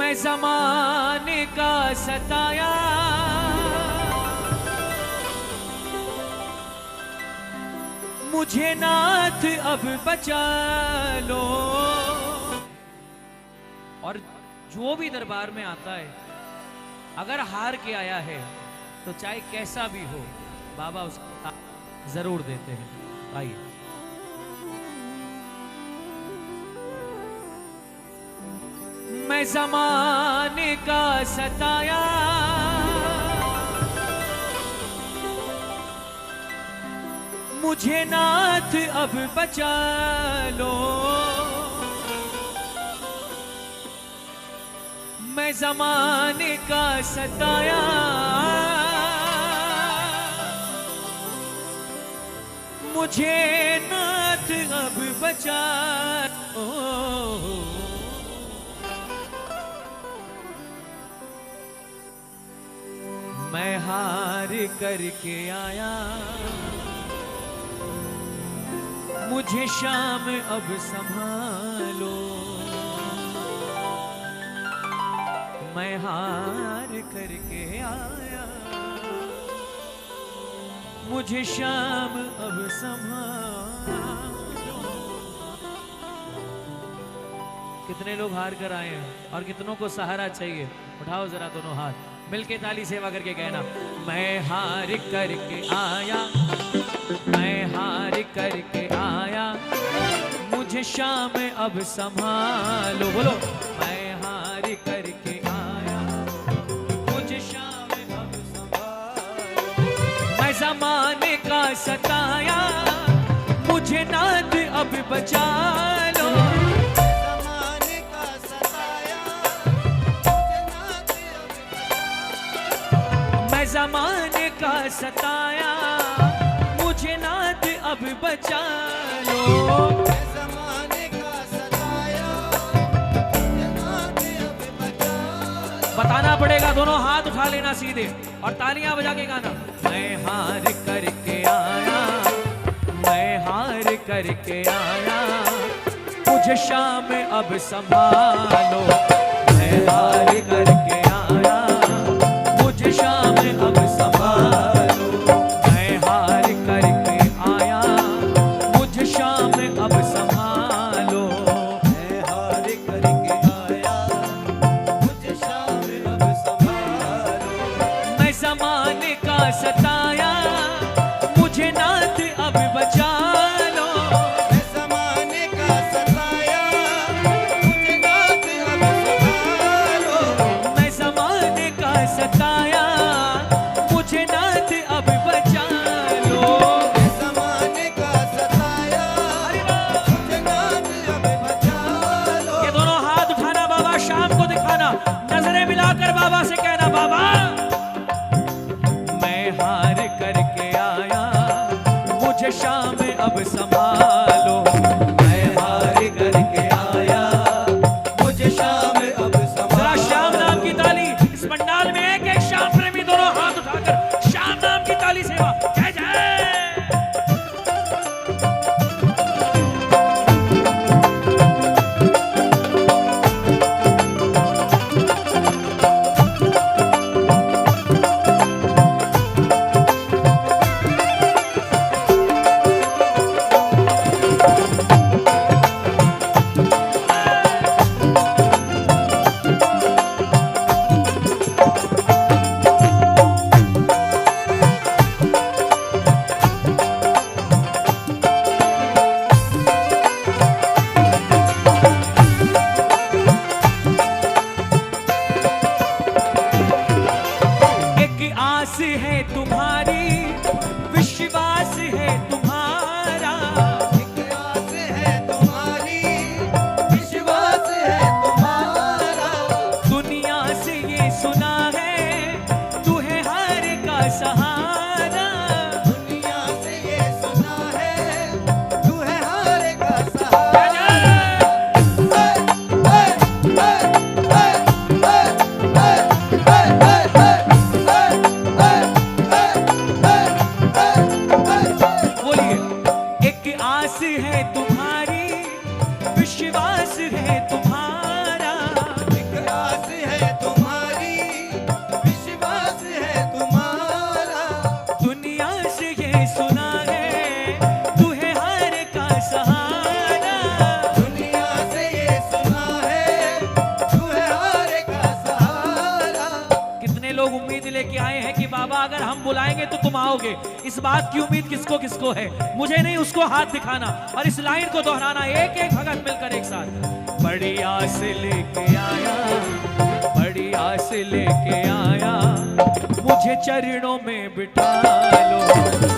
मैं ज़माने का सताया, मुझे नाथ अब बचा लो। और जो भी दरबार में आता है अगर हार के आया है तो चाहे कैसा भी हो बाबा उसका जरूर देते हैं। आइए। मैं ज़माने का सताया, मुझे नाथ अब बचा लो। मैं ज़माने का सताया, मुझे नाथ अब बचा लो। मैं हार करके आया, मुझे शाम अब संभालो। मैं हार करके आया, मुझे शाम अब संभालो। कितने लोग हार कर आए हैं और कितनों को सहारा चाहिए? उठाओ जरा दोनों हाथ, मिलके ताली सेवा करके कहना, मैं हार करके आया, मैं हार करके आया, मुझे शाम अब संभालो। बोलो, मैं हार करके आया, मुझे शाम अब संभालो। मैं ज़माने का सताया, मुझे नाथ अब बचा लो। ज़माने का सताया, मुझे नाथ अब बचा लो। ज़माने का सताया, मुझे नाथ अब बचा लो। बताना पड़ेगा, दोनों हाथ उठा लेना सीधे और तालियां बजा के गाना। मैं हार करके आया, मैं हार करके आया, मुझे शाम अब संभालो। मैं हार करके आया, मुझे शाम अब संभालो। मैं हार करके आया, मुझे शाम अब संभालो। मैं हार करके आया, मुझे शाम अब संभालो। मैं ज़माने का सताया, मुझे नाथ अब बचा लो। मैं ज़माने का सताया, मुझे नाथ अब संभालो। मैं हम बुलाएंगे तो तुम आओगे। इस बात की उम्मीद किसको किसको है, मुझे नहीं, उसको हाथ दिखाना और इस लाइन को दोहराना, एक एक भगत मिलकर एक साथ। बड़ी आस लेके आया, बड़ी आस लेके आया, मुझे चरणों में बिठा लो।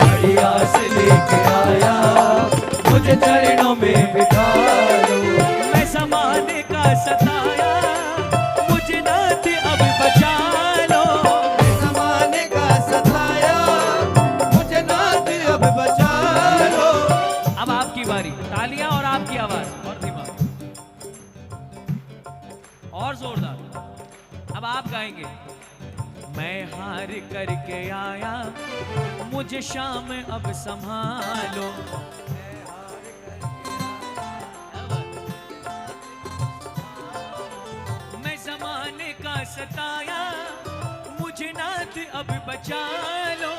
बड़ी आस लेके आया, मुझे चरणों में बिठा लो। मैं ज़माने का सताया, मुझे नाथ अब बचा लो। मैं ज़माने का सताया, मुझे नाथ अब बचा लो। अब आपकी बारी, तालियां और आपकी आवाज और धीमा और जोरदार। अब आप गाएंगे। मैं हार करके आया, मुझे शाम अब संभालो। मैं ज़माने का सताया, मुझे नाथ अब बचा लो।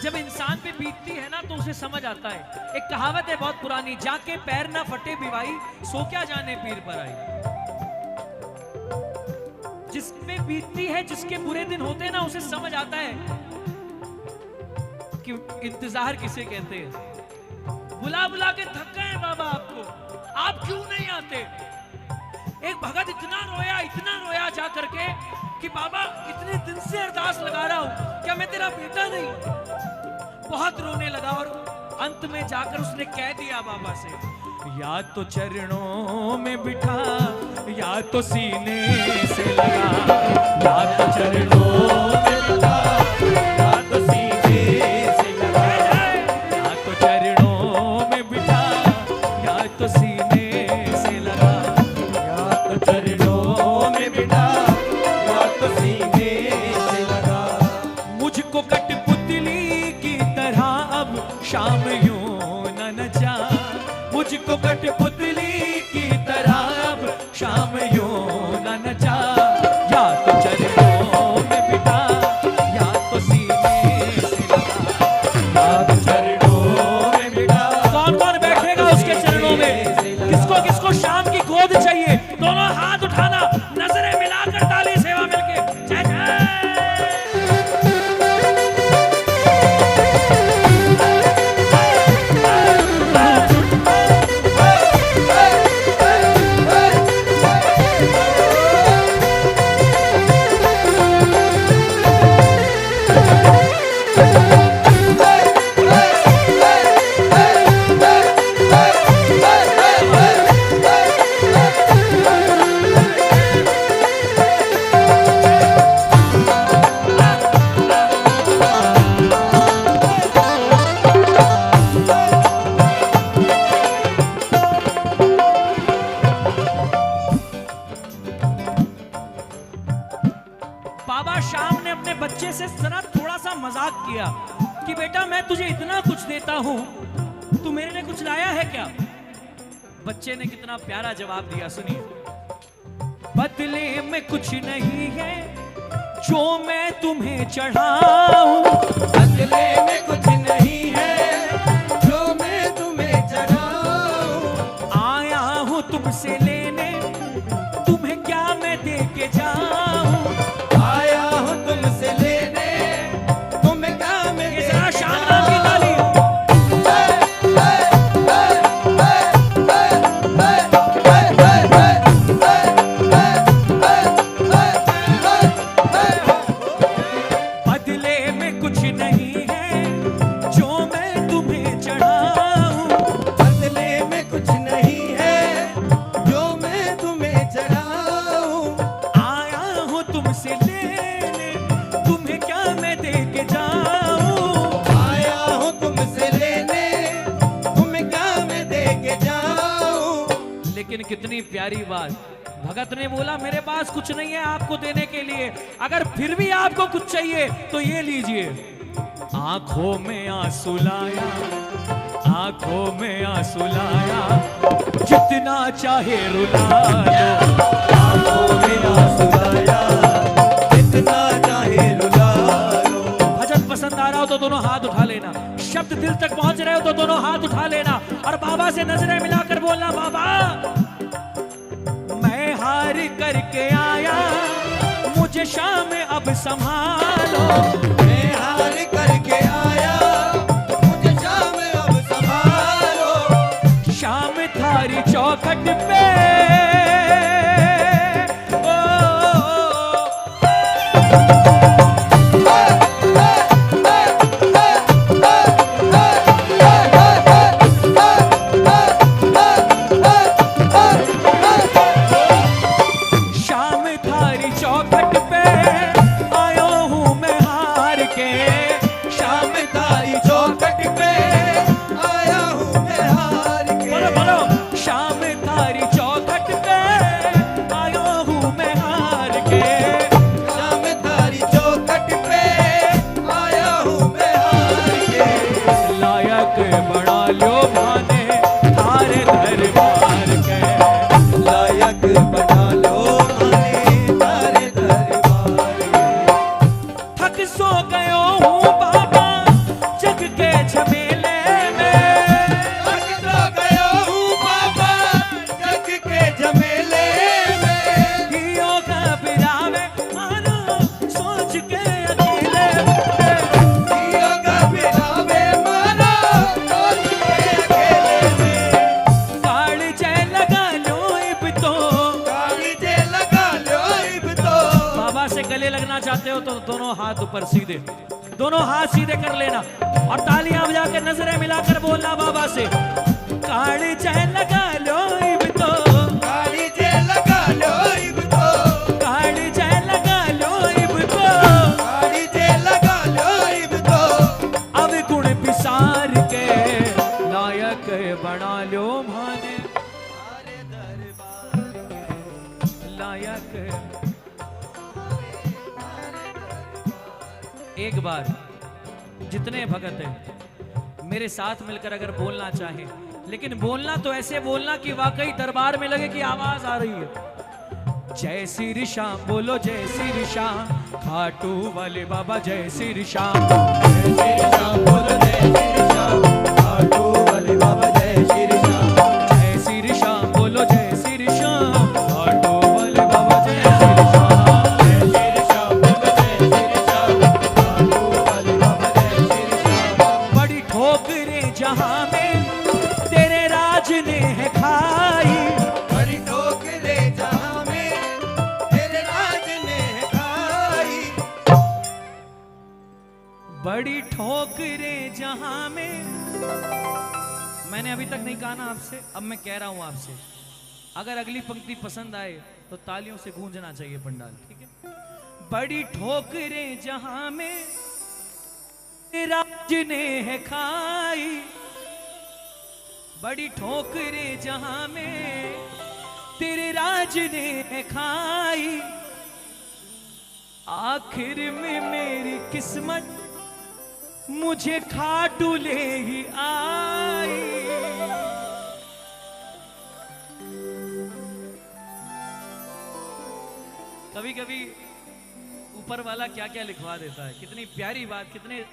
जब इंसान पे बीतती है ना तो उसे समझ आता है। एक कहावत है बहुत पुरानी, जाके पैर ना फटे बिवाई, सो क्या जाने पीर पर आई। जिस पे बीतती है, जिसके बुरे दिन होते हैं ना, उसे समझ आता है कि इंतजार किसे कहते हैं। बुला बुला के थक गए बाबा आपको, आप क्यों नहीं आते। एक भगत इतना रोया जा करके कि बाबा इतने दिन से अरदास लगा रहा हूं, क्या मैं तेरा बेटा नहीं। बहुत रोने लगा और अंत में जाकर उसने कह दिया बाबा से, या तो चरणों में बिठा, या तो सीने से लगा। या तो चरणों में बिठा, या तो सीने से लगा। या तो चरणों में बिठा, या तो सीने से लगा। या तो चरणों में बिठा, या तो सीने से लगा। मुझको कठपुतली की तरह अब शाम यूं न नचा। मुझको कठपुतली की तरह अब शाम यूं न नचा। या तो चरणों में बिठा, या तो सीने से लगा। या तो चरणों में बिठा। कौन कौन बैठेगा उसके चरणों में, किसको किसको शाम की गोद चाहिए, दोनों हाथ उठाना, नजरें मिलाकर ताली सेवा मिलके जय जय। बाबा शाम ने अपने बच्चे से जरा थोड़ा सा मजाक किया कि बेटा मैं तुझे इतना कुछ देता हूं, तू मेरे लिए कुछ लाया है क्या। बच्चे ने कितना प्यारा जवाब दिया, सुनिए। बदले में कुछ नहीं है जो मैं तुम्हें चढ़ाऊं। बदले में कुछ नहीं है जो मैं तुम्हें चढ़ाऊं। आया हूं तुमसे लेने, तुम्हें क्या मैं दे के जाऊं। आया हूं तुमसे लेने, तुम्हें क्या मैं दे जरा के शानदार की ताली। बदले में कुछ नहीं है जो मैं तुम्हें चढ़ाऊं। बदले में कुछ नहीं है जो मैं तुम्हें चढ़ाऊं। आया हूं तुमसे लेने, तुम्हें क्या मैं दे के जाऊं। आया हूं तुमसे लेने, तुम्हें क्या मैं दे के जाऊं। लेकिन कितनी प्यारी बात, भगत ने बोला मेरे पास कुछ नहीं है आपको देने के लिए, अगर फिर भी आपको कुछ चाहिए तो ये लीजिए। आंखों में आंसू लाया, आंखों में आंसू लाया, जितना चाहे रुला लो। आंखों में आंसू लाया, जितना चाहे रुला लो। भजन पसंद आ रहा हो तो दोनों हाथ उठा लेना, शब्द दिल तक पहुंच रहे हो तो दोनों हाथ उठा लेना और बाबा से नजरें मिलाकर बोलना, बाबा मैं हार कर करके आया, मुझे शाम अब संभालो। मैं हार करके आया, मुझे शाम अब संभालो। शाम थारी चौखट पे चाहते हो तो दोनों हाथ ऊपर सीधे, दोनों हाथ सीधे कर लेना और तालियां बजा के नजरें मिलाकर बोलना बाबा से, काली चाय लगा लो इब तो, काली चाय लगा लो इब तो, काली चाय लगा लो इब तो, काली चाय लगा लो इब तो। अब गुण पिसार के लायक बना लो माने लायक। एक बार जितने भगत हैं मेरे साथ मिलकर अगर बोलना चाहे, लेकिन बोलना तो ऐसे बोलना कि वाकई दरबार में लगे कि आवाज आ रही है। जय श्री श्याम बोलो, जय श्री श्याम, खाटू वाले बाबा जय श्री श्याम। जय श्री श्याम बोलो, जय श्री श्याम, खाटू वाले बाबा जय श्री श्याम। जय श्री श्याम बोलो, जय श्री श्याम, खाटू वाले बाबा जय श्री श्याम। जय श्री श्याम बोलो, जय श्री श्याम, खाटू वाले बाबा जय श्री श्याम। बड़ी ठोकरें जहां में तेरे राज ने है खाई, बड़ी ठोकरें जहां में तेरे राज ने है खाई। बड़ी ठोकरें जहां में, मैंने अभी तक नहीं कहा ना आपसे, अब मैं कह रहा हूं आपसे, अगर अगली पंक्ति पसंद आए तो तालियों से गूंजना चाहिए पंडाल, ठीक है। बड़ी ठोकरें जहां में राज ने है खाई, बड़ी ठोकरें जहां में तेरे राज ने है खाई, आखिर में मेरी किस्मत मुझे खाटू ले ही आई। कभी कभी ऊपर वाला क्या क्या लिखवा देता है, कितनी प्यारी बात, कितने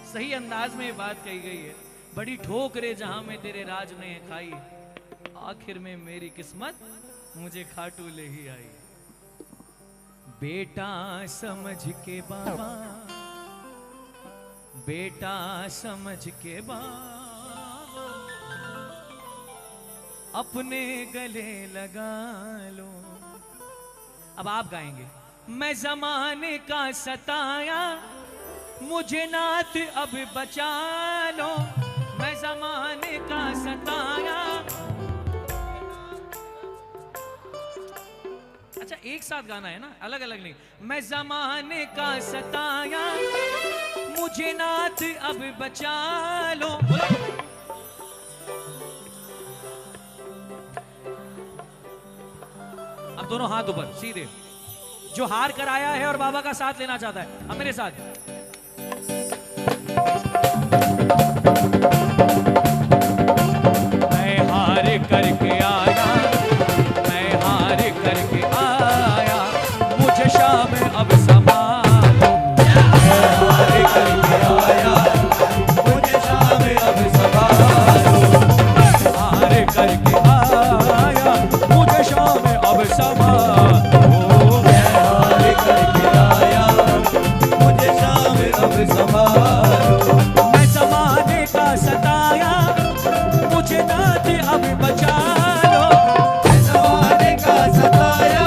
सही अंदाज में ये बात कही गई है। बड़ी ठोकरें जहां में तेरे राज ने खाई, आखिर में मेरी किस्मत मुझे खाटू ले ही आई। बेटा समझ के बाबा, बेटा समझ के बाबा, अपने गले लगा लो। अब आप गाएंगे, मैं जमाने का सताया, मुझे नात अब बचा लो। मैं जमाने का सताया, अच्छा एक साथ गाना है ना, अलग अलग नहीं। मैं जमाने का सताया, मुझे नात अब बचा लो। अब दोनों हाथ ऊपर सीधे, जो हार कर आया है और बाबा का साथ लेना चाहता है, अब मेरे साथ। मैं हार करके आया, मैं हार करके आया, मुझे शाम अब संभालो। मैं हार करके आया, मुझे शाम अब संभालो। हार करके आया, मुझे शाम अब संभालो। मुझे नाथ अब बचा लो। जमाने का सताया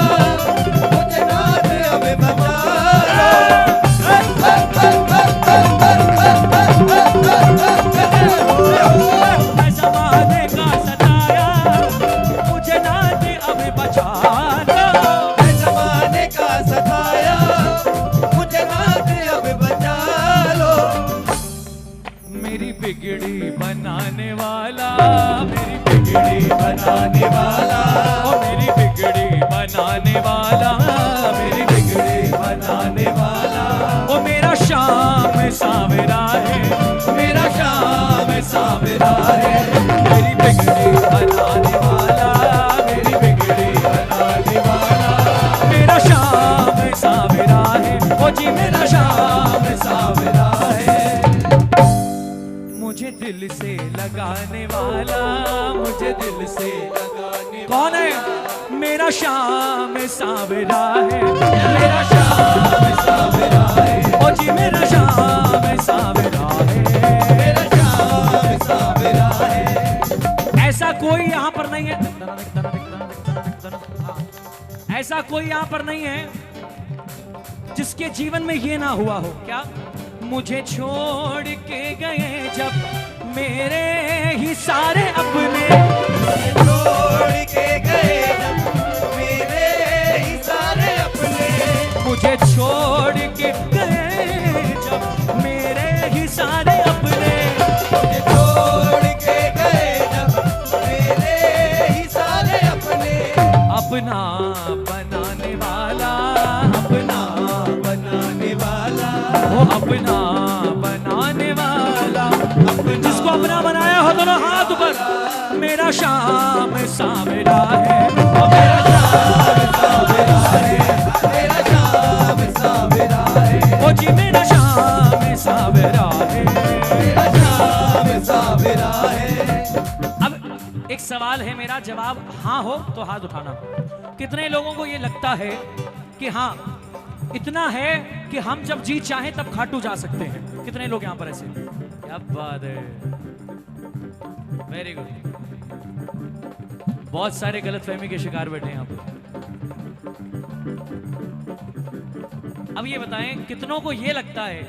मुझे नाथ अब बचा लो। जमाने का सताया मुझे नाथ अब बचा लो। जमाने का सताया मुझे नाथ अब बचा लो। मेरी बिगड़ी बनाने वाला, मेरी बिगड़ी बनाने वाला ओ मेरी बिगड़ी बनाने वाला, मेरी बिगड़ी बनाने वाला ओ मेरा शाम सावरा है, मेरा शाम सावरा है। मेरी बिगड़ी बनाने वाला, मेरी बिगड़ी बनाने वाला मेरा शाम सावरा है, ओ जी मेरा शाम सावरा है। मुझे दिल से लगाने वाला, मुझे दिल से लगाने कौन है? मेरा शाम सावरा है, मेरा शाम सावरा है। ओ जी मेरा शाम सावरा है। मेरा शाम सावरा है। ऐसा कोई यहाँ पर नहीं है, ऐसा कोई यहाँ पर नहीं है जिसके जीवन में ये ना हुआ हो। क्या? मुझे छोड़ के गए जब मेरे ही सारे अपने, छोड़ के गए जब मेरे ही सारे अपने। मुझे छोड़ के गए जब मेरे ही सारे अपने, मुझे छोड़ के गए जब मेरे ही सारे अपने। अपना बनाने वाला, अपना बनाने वाला वो अपना बनाने वाला, जिसको अपना बनाया हो दोनों हाथ ऊपर। मेरा शाम सावरा है, ओ मेरा शाम सावरा है। मेरा शाम सावरा है। ओ जी मेरा शाम सावरा है। मेरा शाम सावरा है। अब एक सवाल है मेरा, जवाब हाँ हो तो हाथ उठाना। कितने लोगों को ये लगता है कि हाँ इतना है कि हम जब जी चाहें तब खाटू जा सकते हैं? कितने लोग यहाँ पर ऐसे? क्या बात है, वेरी गुड। बहुत सारे गलतफहमी के शिकार बैठे हैं यहाँ पर। अब ये बताएं कितनों को ये लगता है